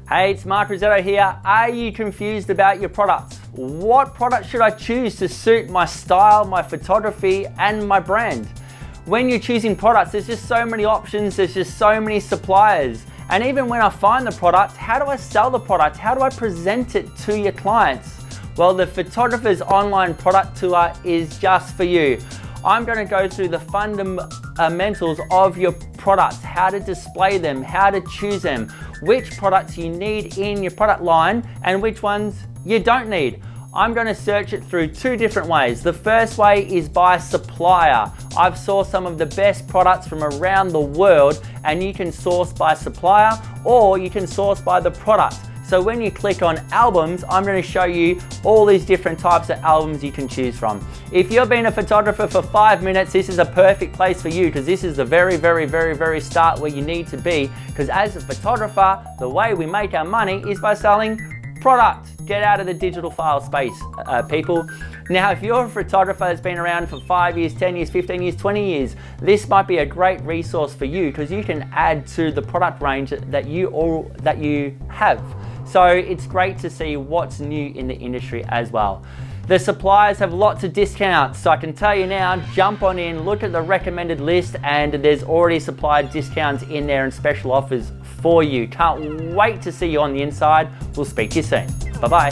Hey, it's Mark Rosetto here. Are you confused about your products? What product should I choose to suit my style, my photography, and my brand? When you're choosing products, there's just so many options, there's just so many suppliers. And even when I find the product, how do I sell the product? How do I present it to your clients? Well, the Photographer's Online Product Tour is just for you. I'm going to go through the fundamentals of your products, how to display them, how to choose them, which products you need in your product line and which ones you don't need. I'm going to search it through two different ways. The first way is by supplier. I've sourced some of the best products from around the world, and you can source by supplier or you can source by the product. So when you click on albums, I'm going to show you all these different types of albums you can choose from. If you've been a photographer for 5 minutes, this is a perfect place for you, because this is the very start where you need to be, because as a photographer, the way we make our money is by selling product. Get out of the digital file space, people. Now, if you're a photographer that's been around for 5 years, 10 years, 15 years, 20 years, this might be a great resource for you, because you can add to the product range that you have. So it's great to see what's new in the industry as well. The suppliers have lots of discounts, so I can tell you now, jump on in, look at the recommended list, and there's already supplier discounts in there and special offers for you. Can't wait to see you on the inside. We'll speak to you soon. Bye-bye.